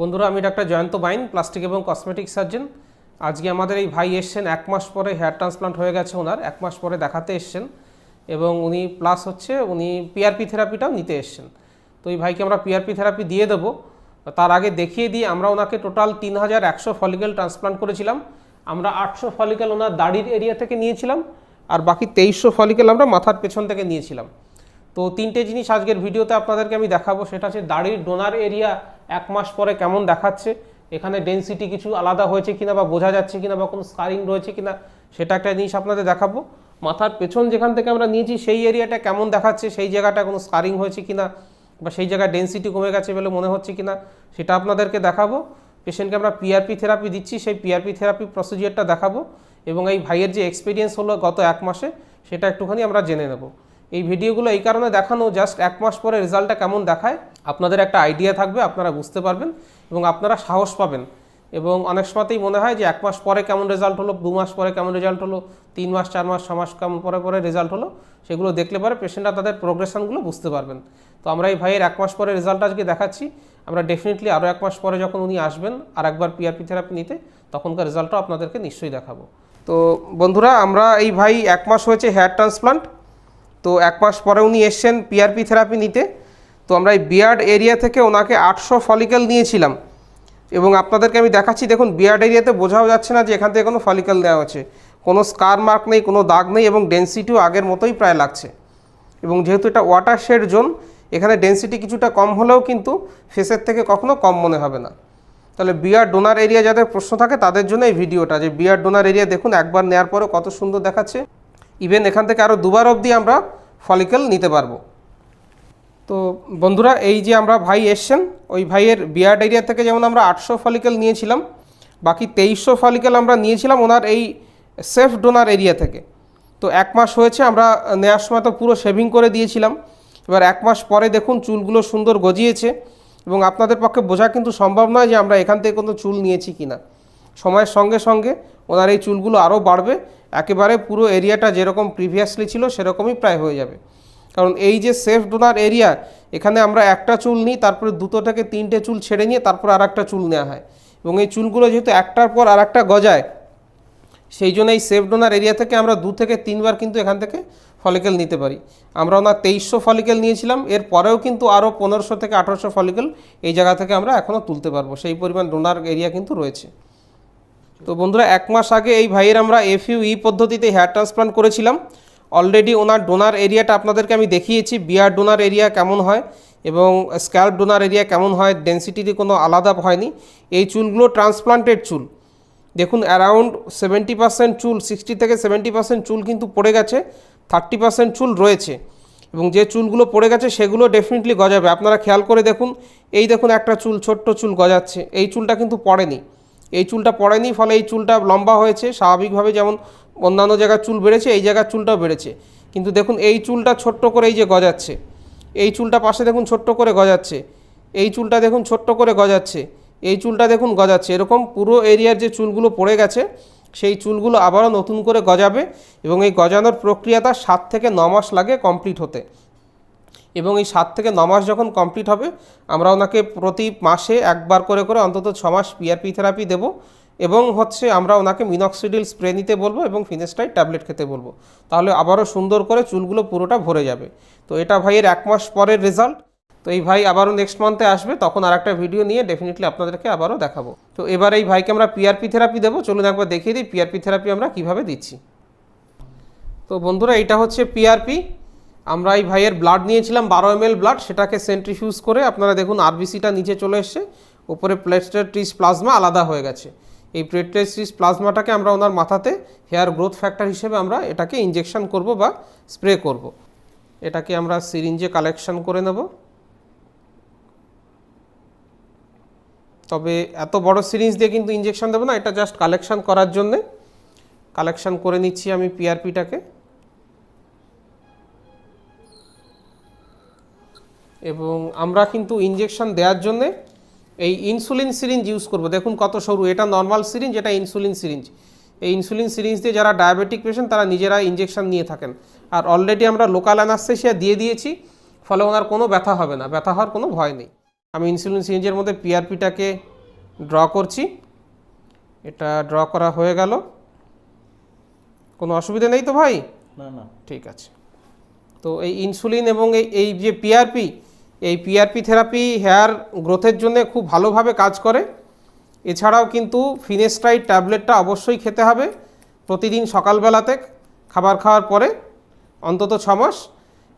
বন্ধুরা, আমি ডাক্তার জয়ন্ত বাইন, প্লাস্টিক এবং কসমেটিক সার্জন। আজকে আমাদের এই ভাই এসছেন, 1 মাস পরে হেয়ার ট্রান্সপ্লান্ট হয়ে গেছে ওনার, 1 মাস পরে দেখাতে এসছেন এবং উনি প্লাস হচ্ছে উনি পিআরপি থেরাপিটাও নিতে এসছেন। তো এই ভাইকে আমরা পিআরপি থেরাপি দিয়ে দেবো। তার আগে দেখিয়ে দিই, আমরা ওনাকে টোটাল 3100 ফলিকেল ট্রান্সপ্লান্ট করেছিলাম। আমরা 800 ফলিকেল ওনার দাড়ির এরিয়া থেকে নিয়েছিলাম, আর বাকি 2300 ফলিকেল আমরা মাথার পেছন থেকে নিয়েছিলাম। তো তিনটে জিনিস আজকের ভিডিওতে আপনাদেরকে আমি দেখাবো। সেটা হচ্ছে দাড়ির ডোনার এরিয়া 1 মাস পরে কেমন দেখাচ্ছে, এখানে ডেন্সিটি কিছু আলাদা হয়েছে কিনা বা বোঝা যাচ্ছে কিনা বা কোনো স্কারিং রয়েছে কিনা, সেটা একটা জিনিস আপনাদের দেখাবো। মাথার পেছন যেখান থেকে আমরা নিয়েছি সেই এরিয়াটা কেমন দেখাচ্ছে, সেই জায়গাটা কোনো স্কারিং হয়েছে কিনা বা সেই জায়গায় ডেন্সিটি কমে গেছে বলে মনে হচ্ছে কিনা, সেটা আপনাদেরকে দেখাবো। পেশেন্টকে আমরা পিআরপি থেরাপি দিচ্ছি, সেই পিআরপি থেরাপি প্রসিজিওরটা দেখাবো এবং এই ভাইয়ের যে এক্সপিরিয়েন্স হলো গত 1 মাসে সেটা একটুখানি আমরা জেনে নেব। এই ভিডিওগুলো এই কারণে দেখানো, জাস্ট 1 মাস পরে রেজাল্টটা কেমন দেখায় আপনাদের একটা আইডিয়া থাকবে, আপনারা বুঝতে পারবেন এবং আপনারা সাহস পাবেন। এবং অনেক সময়তেই মনে হয় যে 1 মাস পরে কেমন রেজাল্ট হলো, 2 মাস পরে কেমন রেজাল্ট হলো, 3 মাস 4 মাস 6 মাস কেমন পরে পরে রেজাল্ট হলো, সেগুলো দেখলে পরে পেশেন্টরা তাদের প্রোগ্রেশনগুলো বুঝতে পারবেন। তো আমরা এই ভাইয়ের 1 মাস পরে রেজাল্ট আজকে দেখাচ্ছি। আমরা ডেফিনেটলি আরও 1 মাস পরে যখন উনি আসবেন আর একবার পিআরপি থেরাপি নিতে, তখনকার রেজাল্টও আপনাদেরকে নিশ্চয়ই দেখাবো। তো বন্ধুরা, আমরা এই ভাই 1 মাস হয়েছে হেয়ার ট্রান্সপ্লান্ট, তো 1 মাস পরে উনি এসছেন পিআরপি থেরাপি নিতে। তো আমরা এই বিয়ার্ড এরিয়া থেকে ওনাকে 800 ফলিকেল নিয়েছিলাম এবং আপনাদেরকে আমি দেখাচ্ছি। দেখুন, বিয়ার্ড এরিয়াতে বোঝাও যাচ্ছে না যে এখান থেকে কোনো ফলিকেল দেওয়া হচ্ছে, কোনো স্কার মার্ক নেই, কোনো দাগ নেই এবং ডেন্সিটিও আগের মতোই প্রায় লাগছে। এবং যেহেতু এটা ওয়াটার শেড জোন, এখানে ডেন্সিটি কিছুটা কম হলেও কিন্তু ফেসের থেকে কখনো কম মনে হবে না। তাহলে বিয়ার্ড ডোনার এরিয়া যাদের প্রশ্ন থাকে তাদের জন্য এই ভিডিওটা, যে বিয়ার্ড ডোনার এরিয়া দেখুন একবার নেওয়ার পরে কত সুন্দর দেখাচ্ছে। ইভেন এখান থেকে আরও 2বার অবধি আমরা ফলিকেল নিতে পারবো। তো বন্ধুরা, এই যে আমরা ভাই এসছেন, ওই ভাইয়ের বিয়ার্ড এরিয়া থেকে যেমন আমরা 800 ফলিকেল নিয়েছিলাম, বাকি 2300 ফলিকেল আমরা নিয়েছিলাম ওনার এই সেফ ডোনার এরিয়া থেকে। তো 1 মাস হয়েছে, আমরা নেওয়ার সময় তো পুরো শেভিং করে দিয়েছিলাম। এবার 1 মাস পরে দেখুন চুলগুলো সুন্দর গজিয়েছে এবং আপনাদের পক্ষে বোঝা কিন্তু সম্ভব নয় যে আমরা এখান থেকে কোনো চুল নিয়েছি কিনা। সময়ের সঙ্গে সঙ্গে ওনার এই চুলগুলো আরও বাড়বে, একেবারে পুরো এরিয়াটা যেরকম প্রিভিয়াসলি ছিল সেরকমই প্রায় হয়ে যাবে। কারণ এই যে সেফ ডোনার এরিয়া, এখানে আমরা একটা চুল নিই, তারপরে 2 থেকে 3টে চুল ছেড়ে নিয়ে তারপর আর একটা চুল নেওয়া হয় এবং এই চুলগুলো যেহেতু একটার পর আর একটা গজায়, সেই জন্য এই সেফ ডোনার এরিয়া থেকে আমরা 2 থেকে 3বার কিন্তু এখান থেকে ফলিকেল নিতে পারি। আমরা ওনার 2300 ফলিকেল নিয়েছিলাম, এর পরেও কিন্তু আরও 1500 থেকে 1800 ফলিকেল এই জায়গা থেকে আমরা এখনও তুলতে পারবো, সেই পরিমাণ ডোনার এরিয়া কিন্তু রয়েছে। তো বন্ধুরা, 1 মাস আগে এই ভাইয়ের আমরা FUE পদ্ধতিতে হেয়ার ট্রান্সপ্লান্ট করেছিলাম। অলরেডি ওনার ডোনার এরিয়াটা আপনাদেরকে আমি দেখিয়েছি, বিয়ার ডোনার এরিয়া কেমন হয় এবং স্ক্যাল্প ডোনার এরিয়া কেমন হয়, ডেন্সিটিতে কোনো আলাদা হয়নি। এই চুলগুলো ট্রান্সপ্লান্টেড চুল, দেখুন অ্যারাউন্ড 70% চুল, 60 থেকে 70% চুল কিন্তু পড়ে গেছে, 30% চুল রয়েছে এবং যে চুলগুলো পড়ে গেছে সেগুলো ডেফিনেটলি গজাবে। আপনারা খেয়াল করে দেখুন, এই দেখুন একটা চুল, ছোট্ট চুল গজাচ্ছে, এই চুলটা কিন্তু পড়েনি, এই চুলটা পড়েনি, ফলে এই চুলটা লম্বা হয়েছে স্বাভাবিকভাবে, যেমন অন্যান্য জায়গার চুল বেড়েছে এই জায়গার চুলটাও বেড়েছে। কিন্তু দেখুন এই চুলটা ছোট্ট করে এই যে গজাচ্ছে, এই চুলটা পাশে দেখুন ছোট্ট করে গজাচ্ছে, এই চুলটা দেখুন ছোট্ট করে গজাচ্ছে, এই চুলটা দেখুন গজাচ্ছে। এরকম পুরো এরিয়ার যে চুলগুলো পড়ে গেছে সেই চুলগুলো আবারও নতুন করে গজাবে এবং এই গজানোর প্রক্রিয়াটা 7 থেকে 9 মাস লাগে কমপ্লিট হতে। এবং এই 7 থেকে 9 মাস যখন কমপ্লিট হবে, আমরা ওনাকে প্রতি মাসে একবার করে করে অন্তত 6 মাস পিআরপি থেরাপি দেবো এবং আমরা ওনাকে মিনক্সিডিল স্প্রে নিতে বলবো এবং ফিনেস্টাইড ট্যাবলেট খেতে বলবো। তাহলে আবারও সুন্দর করে চুলগুলো পুরোটা ভরে যাবে। তো এটা ভাইয়ের 1 মাস পরের রেজাল্ট। তো এই ভাই আবারও নেক্সট মান্থে আসবে, তখন আর একটা ভিডিও নিয়ে ডেফিনেটলি আপনাদেরকে আবারও দেখাবো। তো এবার এই ভাইকে আমরা পিআরপি থেরাপি দেবো, চলুন একবার দেখিয়ে দিই পিআরপি থেরাপি আমরা কীভাবে দিচ্ছি। তো বন্ধুরা, এটা হচ্ছে পিআরপি। আমরা এই ভাইয়ের ব্লাড নিয়েছিলাম 12 ml ব্লাড, সেটাকে সেন্ট্রিফিউজ করে আপনারা দেখুন আরবিসিটা নিচে চলে এসছে, উপরে প্লেটলেট রিচ প্লাজমা আলাদা হয়ে গেছে। এই প্লেটলেট রিচ প্লাজমাটাকে আমরা ওনার মাথাতে হেয়ার গ্রোথ ফ্যাক্টর হিসেবে আমরা এটাকে ইনজেকশন করব বা স্প্রে করব। এটাকে আমরা সিরিঞ্জে কালেকশন করে নেব, তবে এত বড় সিরিঞ্জ দিয়ে কিন্তু ইনজেকশন দেবো না, এটা জাস্ট কালেকশন করার জন্যে কালেকশন করে নিচ্ছি আমি পিআরপিটাকে। এবং আমরা কিন্তু ইনজেকশন দেওয়ার জন্যে এই ইনসুলিন সিরিঞ্জ ইউজ করব। দেখুন কত সরু, এটা নর্মাল সিরিঞ্জ, এটা ইনসুলিন সিরিঞ্জ। এই ইনসুলিন সিরিঞ্জ দিয়ে যারা ডায়াবেটিক পেশেন্ট তারা নিজেরা ইনজেকশন নিয়ে থাকেন, আর অলরেডি আমরা লোকাল অ্যানাস্থেসিয়া দিয়ে দিয়েছি, ফলে ওনার কোনো ব্যথা হবে না, ব্যথা হওয়ার কোনো ভয় নেই। আমি ইনসুলিন সিরিঞ্জের মধ্যে পিআরপিটাকে ড্র করছি। এটা ড্র করা হয়ে গেল, কোনো অসুবিধা নেই তো ভাই? না না, ঠিক আছে। তো এই ইনসুলিন এবং এই যে পিআরপি, এই পিআরপি থেরাপি হেয়ার গ্রোথের জন্য খুব ভালোভাবে কাজ করে। এছাড়াও কিন্তু ফিনেস্ট্রাইড ট্যাবলেটটা অবশ্যই খেতে হবে প্রতিদিন সকালবেলাতে খাবার খাওয়ার পরে অন্তত 6 মাস,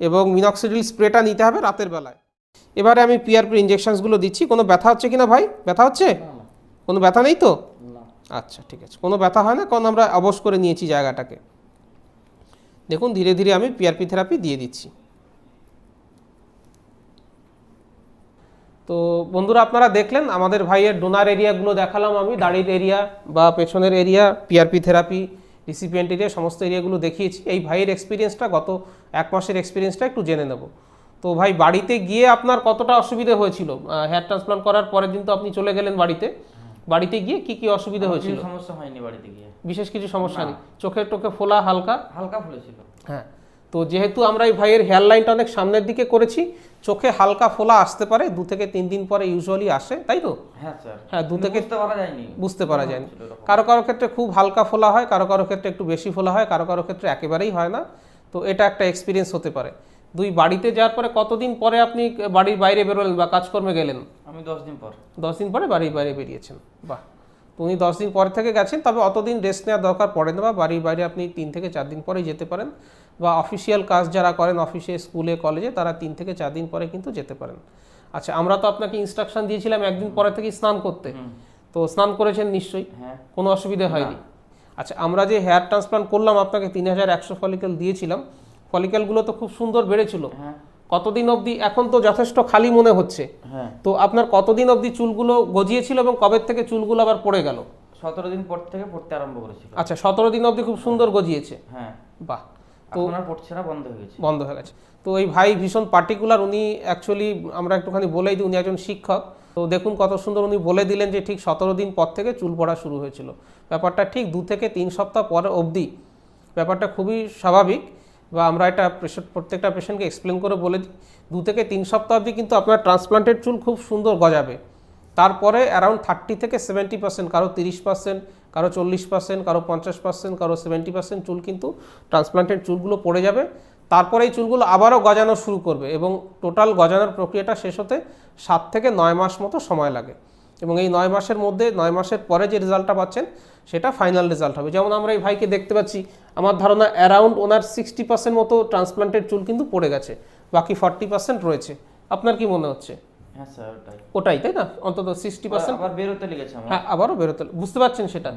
এবং মিনক্সিডিল স্প্রেটা নিতে হবে রাতের বেলায়। এবারে আমি পিআরপি ইঞ্জেকশনসগুলো দিচ্ছি। কোনো ব্যথা হচ্ছে কি না ভাই? ব্যথা হচ্ছে? কোনো ব্যথা নেই তো? আচ্ছা ঠিক আছে, কোনো ব্যথা হয় না, কারণ আমরা অবশ করে নিয়েছি জায়গাটাকে। দেখুন ধীরে ধীরে আমি পিআরপি থেরাপি দিয়ে দিচ্ছি। তো বন্ধুরা, আপনারা দেখলেন আমাদের ভাইয়ের ডোনার এরিয়াগুলো দেখালাম আমি, দাড়ির এরিয়া বা পেছনের area, PRP therapy, recipient area, সমস্ত এরিয়াগুলো দেখিয়েছি। এই ভাইয়ের এক্সপিরিয়েন্সটা, গত 1 মাসের এক্সপিরিয়েন্সটা একটু জেনে নেব। তো ভাই, বাড়িতে গিয়ে আপনার কতটা অসুবিধা হয়েছিল? হেয়ার ট্রান্সপ্লান্ট করার পরের দিন তো আপনি চলে গেলেন বাড়িতে, বাড়িতে গিয়ে কি কি অসুবিধা হয়েছিল? সমস্যা হয়নি বাড়িতে গিয়ে, বিশেষ কিছু সমস্যা নেই? চোখে টোকে ফোলা হালকা হালকা ফুলেছিল। হ্যাঁ, তো যেহেতু আমরা এই ভাইয়ের হেয়ার লাইনটা অনেক সামনের দিকে করেছি, চোখে হালকা ফোলা আসতে পারে, 2 থেকে 3 দিন পরে ইউজুয়ালি আসে, তাই তো? হ্যাঁ স্যার। হ্যাঁ, 2 থেকে বুঝতে পারা যায়নি। ছিল কারো কারো ক্ষেত্রে খুব হালকা ফোলা হয়, কারো কারো ক্ষেত্রে একটু বেশি ফোলা হয়, কারো কারো ক্ষেত্রে একেবারেই হয় না। তো এটা একটা এক্সপিরিয়েন্স হতে পারে। বাড়িতে যাওয়ার পরে কতদিন পরে আপনি বাড়ির বাইরে বেরোলেন বা কাজকর্মে গেলেন? আমি 10 দিন পর। 10 দিন পরে বাড়ির বাইরে বেরিয়েছেন, বাহ। তো উনি 10 দিন পরে থেকে গেছেন, তবে অতদিন রেস্ট নেওয়ার দরকার পড়ে না, বা বাড়ির বাইরে আপনি 3 থেকে 4 দিন পরেই যেতে পারেন, বা অফিসিয়াল কাজ যারা করেন অফিসে, স্কুলে, কলেজে, তারা 3 থেকে 4 দিন পরে কিন্তু যেতে পারেন। আচ্ছা, আমরা তো আপনাকে ইনস্ট্রাকশন দিয়েছিলাম একদিন পরে থেকে স্নান করতে, তো স্নান করেছেন নিশ্চয়ই? হ্যাঁ। কোনো অসুবিধা হয়নি? আচ্ছা, আমরা যে হেয়ার ট্রান্সপ্লান্ট করলাম, আপনাকে 3100 ফলিকেল দিয়েছিলাম, ফলিকেলগুলো তো খুব সুন্দর বেড়েছিল। হ্যাঁ। কতদিন অবধি? এখন তো যথেষ্ট খালি মনে হচ্ছে। হ্যাঁ। তো আপনার কতদিন অবধি চুলগুলো গজিয়েছিল এবং কবে থেকে চুলগুলো আবার পড়ে গেল? 17 দিন পর থেকে পড়তে আরম্ভ করেছিল। আচ্ছা, 17 দিন অবধি খুব সুন্দর গজিয়েছে। হ্যাঁ। বাহ। তো এখন আর পড়ছে না, বন্ধ হয়ে গেছে। বন্ধ হয়ে গেছে। তো এই ভাই ভীষণ পার্টিকুলার, উনি অ্যাকচুয়ালি, আমরা একটুখানি বলেই দিই, উনি একজন শিক্ষক। তো দেখুন কত সুন্দর উনি বলে দিলেন যে ঠিক 17 দিন পর থেকে চুল পড়া শুরু হয়েছিল। ব্যাপারটা ঠিক 2 থেকে 3 সপ্তাহ পরে অবধি, ব্যাপারটা খুবই স্বাভাবিক, বা আমরা এটা প্রত্যেকটা পেশেন্টকে এক্সপ্লেন করে বলে দিই, 2 থেকে 3 সপ্তাহ অবধি কিন্তু আপনার ট্রান্সপ্লান্টেড চুল খুব সুন্দর গজাবে। তারপরে অ্যারাউন্ড 30 থেকে 70%, কারো 30%, কারো 40%, কারো 50%, কারো 70% চুল কিন্তু ট্রান্সপ্লান্টেড চুলগুলো পড়ে যাবে। তারপরে এই চুলগুলো আবারও গজানো শুরু করবে, এবং টোটাল গজানোর প্রক্রিয়াটা শেষ হতে 7 থেকে 9 মাস মতো সময় লাগে। এবং এই 9 মাসের মধ্যে, 9 মাসের পরে যে রেজাল্টটা পাচ্ছেন সেটা ফাইনাল রেজাল্ট হবে। যেমন আমরা এই ভাইকে দেখতে পাচ্ছি, আমার ধারণা অ্যারাউন্ড ওনার 60% মতো ট্রান্সপ্লান্টেড চুল কিন্তু পড়ে গেছে, বাকি 40% রয়েছে। আপনার কি মনে হচ্ছে? হ্যাঁ স্যার, ওটাই, তাই না? অন্তত 60% আবার বেরোতে লেগেছে আমার। হ্যাঁ, আবারও বেরোতে, বুঝতে পারছেন সেটা?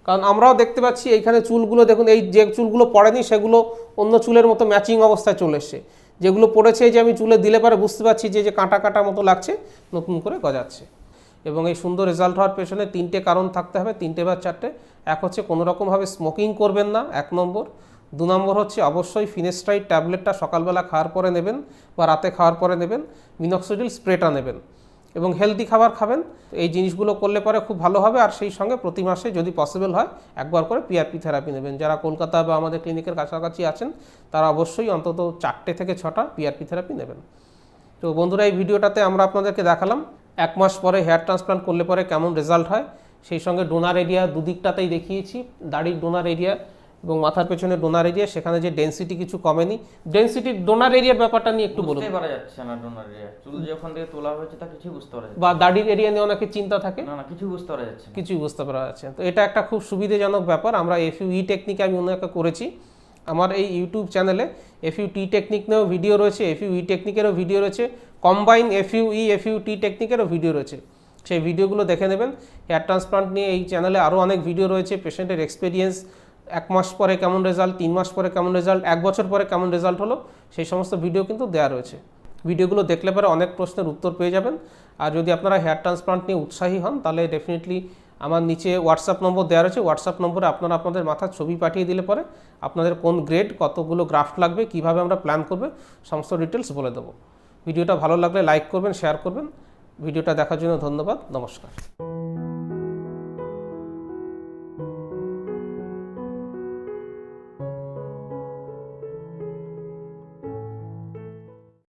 কারণ আমরাও দেখতে পাচ্ছি এইখানে চুলগুলো দেখুন, এই যে চুলগুলো পড়েনি সেগুলো অন্য চুলের মতো ম্যাচিং অবস্থায় চলে এসছে। যেগুলো পড়েছে, যে আমি চুলে দিলে পরে বুঝতে পারছি যে কাঁটা কাঁটা মতো লাগছে, নতুন করে গজাচ্ছে। এবং এই সুন্দর রেজাল্ট হওয়ার পেছনে 3টে কারণ থাকতে হবে, 3টে বা 4টে। এক হচ্ছে কোনো রকমভাবে স্মোকিং করবেন না, 1 নম্বর। 2 নম্বর হচ্ছে অবশ্যই ফিনেস্ট্রাইড ট্যাবলেটটা সকালবেলা খাওয়ার পরে নেবেন বা রাতে খাওয়ার পরে নেবেন, মিনক্সিডিল স্প্রেটা নেবেন, এবং হেলদি খাবার খাবেন। এই জিনিসগুলো করলে পরে খুব ভালো হবে। আর সেই সঙ্গে প্রতি মাসে যদি পসিবল হয় একবার করে পিআরপি থেরাপি নেবেন। যারা কলকাতা বা আমাদের ক্লিনিকের কাছাকাছি আছেন তারা অবশ্যই অন্তত 4টে থেকে 6টা পিআরপি থেরাপি নেবেন। তো বন্ধুরা, এই ভিডিওটাতে আমরা আপনাদেরকে দেখালাম 1 মাস পরে হেয়ার ট্রান্সপ্লান্ট করলে পরে কেমন রেজাল্ট হয়, সেই সঙ্গে ডোনার এরিয়া দুদিকটাতেই দেখিয়েছি, দাড়ির ডোনার এরিয়া এবং মাথার পেছনে ডোনার এরিয়া, সেখানে যে ডেনসিটি কিছু কমেনি। ডেনসিটি ডোনার এরিয়ার ব্যাপারটা নিয়ে একটু বলুন। বুঝতে পারা যাচ্ছে না ডোনার এরিয়া, চুল যখন থেকে তোলা হয়েছে তা কিছু বুঝতে পারা যাচ্ছে বা দাড়ির এরিয়া নিয়ে অনেকে চিন্তা থাকে, না, কিছু বুঝতে পারা যাচ্ছে না। কিছুই বুঝতে পারা যাচ্ছে। তো এটা একটা খুব সুবিধাজনক ব্যাপার। আমরা এফইউ টেকনিকে আমি ওনাকে করেছি, আমার এই ইউটিউব চ্যানেলে এফইউ টি টেকনিক নিয়েও ভিডিও রয়েছে, এফইউ ই টেকনিকেরও ভিডিও রয়েছে, কম্বাইন এফইউ টি টেকনিকেরও ভিডিও রয়েছে, সেই ভিডিওগুলো দেখে নেবেন। হেয়ার ট্রান্সপ্লান্ট নিয়ে এই চ্যানেলে আরও অনেক ভিডিও রয়েছে, পেশেন্টের এক্সপিরিয়েন্স, 1 মাস পরে কেমন রেজাল্ট, 3 মাস পরে কেমন রেজাল্ট, 1 বছর পরে কেমন রেজাল্ট হলো, সেই সমস্ত ভিডিও কিন্তু দেওয়া রয়েছে। ভিডিওগুলো দেখলে পরে অনেক প্রশ্নের উত্তর পেয়ে যাবেন। আর যদি আপনারা হেয়ার ট্রান্সপ্লান্ট নিয়ে উৎসাহী হন, তাহলে ডেফিনেটলি আমার নিচে হোয়াটসঅ্যাপ নম্বর দেওয়া রয়েছে, হোয়াটসঅ্যাপ নম্বরে আপনারা আপনাদের মাথার ছবি পাঠিয়ে দিলে পরে আপনাদের কোন গ্রেড, কতগুলো গ্রাফট লাগবে, কীভাবে আমরা প্ল্যান করবে, সমস্ত ডিটেলস বলে দেবো। ভিডিওটা ভালো লাগলে লাইক করবেন, শেয়ার করবেন। ভিডিওটা দেখার জন্য ধন্যবাদ, নমস্কার।